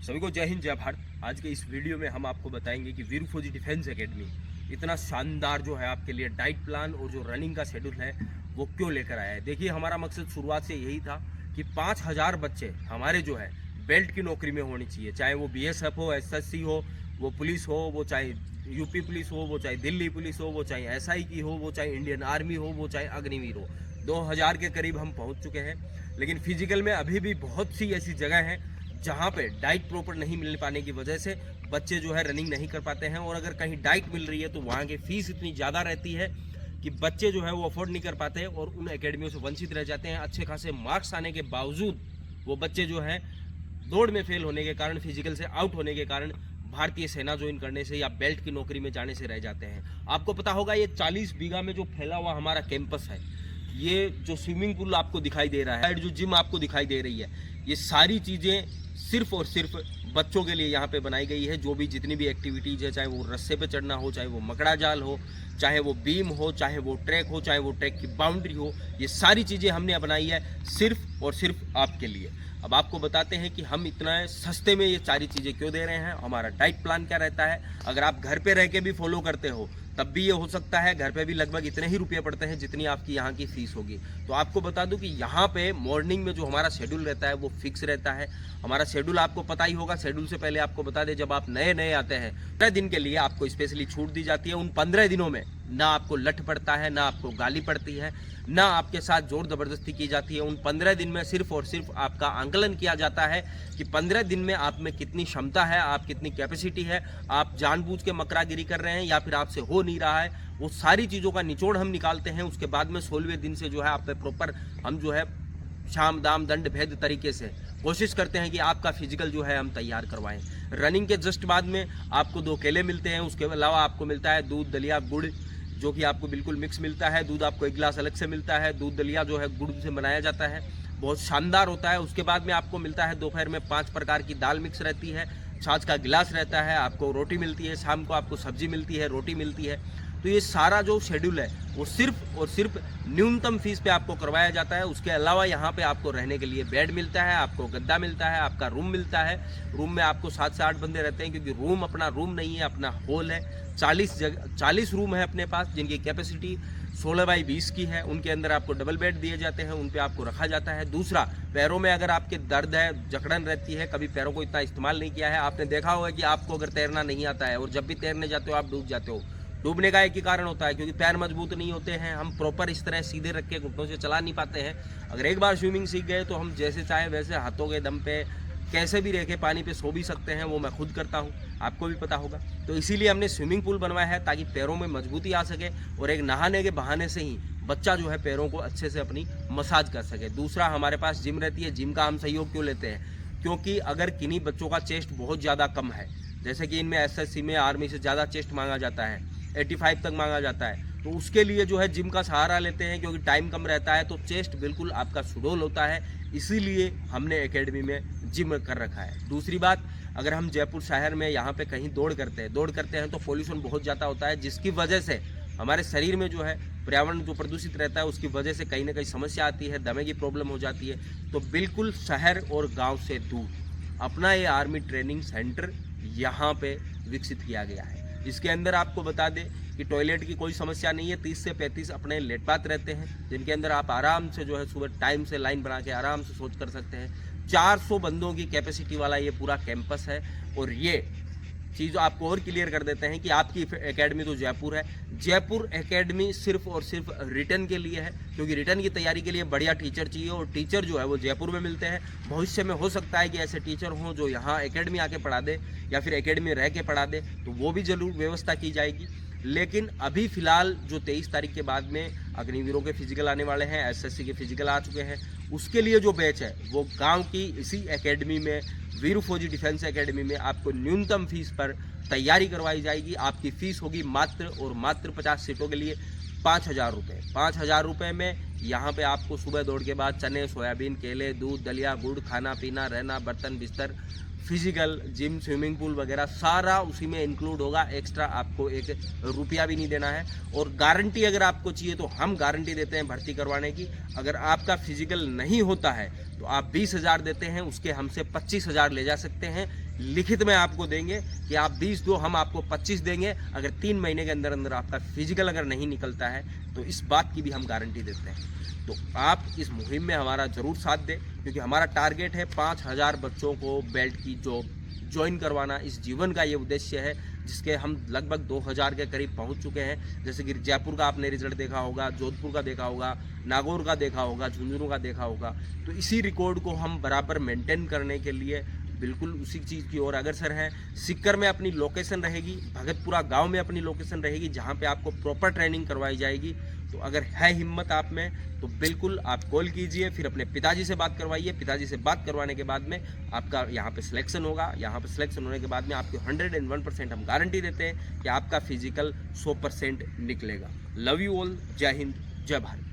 सभी को जय हिंद जय भारत। आज के इस वीडियो में हम आपको बताएंगे कि वीर फौजी डिफेंस एकेडमी इतना शानदार जो है आपके लिए डाइट प्लान और जो रनिंग का शेड्यूल है वो क्यों लेकर आया है। देखिए, हमारा मकसद शुरुआत से यही था कि 5000 बच्चे हमारे जो है बेल्ट की नौकरी में होनी चाहिए, चाहे वो बीएसएफ हो, एसएससी हो, वो पुलिस हो, वो चाहे यूपी पुलिस हो, वो चाहे दिल्ली पुलिस हो, वो चाहे एसआई की हो, वो चाहे इंडियन आर्मी हो, वो चाहे अग्निवीर हो। 2000 के करीब हम पहुंच चुके हैं, लेकिन फिजिकल में अभी भी बहुत सी ऐसी जगह हैं जहाँ पे डाइट प्रॉपर नहीं मिल पाने की वजह से बच्चे जो है रनिंग नहीं कर पाते हैं। और अगर कहीं डाइट मिल रही है तो वहाँ की फीस इतनी ज़्यादा रहती है कि बच्चे जो है वो अफोर्ड नहीं कर पाते और उन एकेडमियों से वंचित रह जाते हैं। अच्छे खासे मार्क्स आने के बावजूद वो बच्चे जो है दौड़ में फेल होने के कारण, फिजिकल से आउट होने के कारण भारतीय सेना ज्वाइन करने से या बेल्ट की नौकरी में जाने से रह जाते हैं। आपको पता होगा, ये 40 बीघा में जो फैला हुआ हमारा कैंपस है, ये जो स्विमिंग पूल आपको दिखाई दे रहा है, जो जिम आपको दिखाई दे रही है, ये सारी चीज़ें सिर्फ और सिर्फ बच्चों के लिए यहाँ पे बनाई गई है। जो भी जितनी भी एक्टिविटीज़ है, चाहे वो रस्से पे चढ़ना हो, चाहे वो मकड़ा जाल हो, चाहे वो बीम हो, चाहे वो ट्रैक हो, चाहे वो ट्रैक की बाउंड्री हो, ये सारी चीज़ें हमने बनाई है सिर्फ और सिर्फ आपके लिए। अब आपको बताते हैं कि हम इतना सस्ते में ये सारी चीज़ें क्यों दे रहे हैं, हमारा डाइट प्लान क्या रहता है। अगर आप घर पे रह के भी फॉलो करते हो तब भी ये हो सकता है। घर पे भी लगभग इतने ही रुपये पड़ते हैं जितनी आपकी यहाँ की फ़ीस होगी। तो आपको बता दूं कि यहाँ पे मॉर्निंग में जो हमारा शेड्यूल रहता है वो फिक्स रहता है। हमारा शेड्यूल आपको पता ही होगा। शेड्यूल से पहले आपको बता दें, जब आप नए नए आते हैं 15 दिन के लिए आपको स्पेशली छूट दी जाती है। उन 15 दिनों में ना आपको लठ पड़ता है, ना आपको गाली पड़ती है, ना आपके साथ जोर ज़बरदस्ती की जाती है। उन 15 दिन में सिर्फ और सिर्फ आपका आंकलन किया जाता है कि 15 दिन में आप में कितनी क्षमता है, आप कितनी कैपेसिटी है, आप जानबूझ के मकरागिरी कर रहे हैं या फिर आपसे हो नहीं रहा है। वो सारी चीज़ों का निचोड़ हम निकालते हैं। उसके बाद में 16वें दिन से जो है आप पे प्रॉपर हम जो है शाम दाम दंड भेद तरीके से कोशिश करते हैं कि आपका फिजिकल जो है हम तैयार करवाएं। रनिंग के जस्ट बाद में आपको 2 केले मिलते हैं। उसके अलावा आपको मिलता है दूध, दलिया, गुड़, जो कि आपको बिल्कुल मिक्स मिलता है। दूध आपको 1 गिलास अलग से मिलता है। दूध दलिया जो है गुड़ से बनाया जाता है, बहुत शानदार होता है। उसके बाद में आपको मिलता है दोपहर में 5 प्रकार की दाल मिक्स रहती है, छाछ का गिलास रहता है, आपको रोटी मिलती है, शाम को आपको सब्जी मिलती है, रोटी मिलती है। तो ये सारा जो शेड्यूल है वो सिर्फ और सिर्फ न्यूनतम फीस पे आपको करवाया जाता है। उसके अलावा यहाँ पे आपको रहने के लिए बेड मिलता है, आपको गद्दा मिलता है, आपका रूम मिलता है। रूम में आपको 7 से 8 बंदे रहते हैं, क्योंकि रूम अपना रूम नहीं है, अपना हॉल है। 40 रूम है अपने पास, जिनकी कैपेसिटी 16x20 की है। उनके अंदर आपको डबल बेड दिए जाते हैं, उन पे आपको रखा जाता है। दूसरा, पैरों में अगर आपके दर्द है, जकड़न रहती है, कभी पैरों को इतना इस्तेमाल नहीं किया है, आपने देखा होगा कि आपको अगर तैरना नहीं आता है और जब भी तैरने जाते हो आप डूब जाते हो। डूबने का एक ही कारण होता है, क्योंकि पैर मजबूत नहीं होते हैं। हम प्रॉपर इस तरह सीधे रख के घुटनों से चला नहीं पाते हैं। अगर एक बार स्विमिंग सीख गए तो हम जैसे चाहे वैसे हाथों के दम पे कैसे भी रह के पानी पे सो भी सकते हैं। वो मैं खुद करता हूँ, आपको भी पता होगा। तो इसीलिए हमने स्विमिंग पूल बनवाया है ताकि पैरों में मजबूती आ सके और एक नहाने के बहाने से ही बच्चा जो है पैरों को अच्छे से अपनी मसाज कर सके। दूसरा, हमारे पास जिम रहती है। जिम का हम सहयोग क्यों लेते हैं? क्योंकि अगर किन्हीं बच्चों का चेस्ट बहुत ज़्यादा कम है, जैसे कि इनमें एसएससी में, आर्मी से ज़्यादा चेस्ट मांगा जाता है, 85 तक मांगा जाता है, तो उसके लिए जो है जिम का सहारा लेते हैं। क्योंकि टाइम कम रहता है तो चेस्ट बिल्कुल आपका सुडौल होता है, इसीलिए हमने एकेडमी में जिम कर रखा है। दूसरी बात, अगर हम जयपुर शहर में यहाँ पे कहीं दौड़ करते हैं तो पोल्यूशन बहुत ज़्यादा होता है, जिसकी वजह से हमारे शरीर में जो है पर्यावरण जो प्रदूषित रहता है उसकी वजह से कहीं ना कहीं समस्या आती है, दमे की प्रॉब्लम हो जाती है। तो बिल्कुल शहर और गाँव से दूर अपना ये आर्मी ट्रेनिंग सेंटर यहाँ पे विकसित किया गया है। इसके अंदर आपको बता दें कि टॉयलेट की कोई समस्या नहीं है। 30 से 35 अपने लेटपात रहते हैं, जिनके अंदर आप आराम से जो है सुबह टाइम से लाइन बना के आराम से सोच कर सकते हैं। 400 बंदों की कैपेसिटी वाला ये पूरा कैंपस है। और ये चीज़ आपको और क्लियर कर देते हैं कि आपकी एकेडमी तो जयपुर है। जयपुर एकेडमी सिर्फ और सिर्फ रिटर्न के लिए है, क्योंकि रिटर्न की तैयारी के लिए बढ़िया टीचर चाहिए और टीचर जो है वो जयपुर में मिलते हैं। भविष्य में हो सकता है कि ऐसे टीचर हों जो यहाँ एकेडमी आके पढ़ा दे या फिर एकेडमी रह के पढ़ा दे, तो वो भी जरूर व्यवस्था की जाएगी। लेकिन अभी फ़िलहाल जो 23 तारीख के बाद में अग्निवीरों के फिजिकल आने वाले हैं, एसएससी के फिजिकल आ चुके हैं, उसके लिए जो बैच है वो गांव की इसी एकेडमी में, वीर फौजी डिफेंस एकेडमी में आपको न्यूनतम फीस पर तैयारी करवाई जाएगी। आपकी फ़ीस होगी मात्र और मात्र 50 सीटों के लिए 5000 रुपये। 5000 रुपये में यहाँ पे आपको सुबह दौड़ के बाद चने, सोयाबीन, केले, दूध, दलिया, गुड़, खाना पीना, रहना, बर्तन, बिस्तर, फिजिकल, जिम, स्विमिंग पूल वगैरह सारा उसी में इंक्लूड होगा। एक्स्ट्रा आपको 1 रुपया भी नहीं देना है। और गारंटी अगर आपको चाहिए तो हम गारंटी देते हैं भर्ती करवाने की। अगर आपका फिजिकल नहीं होता है तो आप 20,000 देते हैं, उसके हमसे 25,000 ले जा सकते हैं। लिखित में आपको देंगे कि आप 20 दो, हम आपको 25 देंगे। अगर 3 महीने के अंदर अंदर आपका फिजिकल अगर नहीं निकलता है तो इस बात की भी हम गारंटी देते हैं। तो आप इस मुहिम में हमारा ज़रूर साथ दें, क्योंकि हमारा टारगेट है 5,000 बच्चों को बेल्ट की जॉब ज्वाइन करवाना। इस जीवन का ये उद्देश्य है, जिसके हम लगभग 2,000 के करीब पहुंच चुके हैं। जैसे कि जयपुर का आपने रिजल्ट देखा होगा, जोधपुर का देखा होगा, नागौर का देखा होगा, झुंझुनू का देखा होगा। तो इसी रिकॉर्ड को हम बराबर मेंटेन करने के लिए बिल्कुल उसी चीज़ की ओर अग्रसर हैं। सिक्कर में अपनी लोकेशन रहेगी, भगतपुरा गांव में अपनी लोकेशन रहेगी, जहां पे आपको प्रॉपर ट्रेनिंग करवाई जाएगी। तो अगर है हिम्मत आप में तो बिल्कुल आप कॉल कीजिए, फिर अपने पिताजी से बात करवाइए। पिताजी से बात करवाने के बाद में आपका यहाँ पे सिलेक्शन होगा। यहाँ पे सिलेक्शन होने के बाद में आपको 101% हम गारंटी देते हैं कि आपका फिजिकल 100% निकलेगा। Love you all. जय हिंद, जय भारत।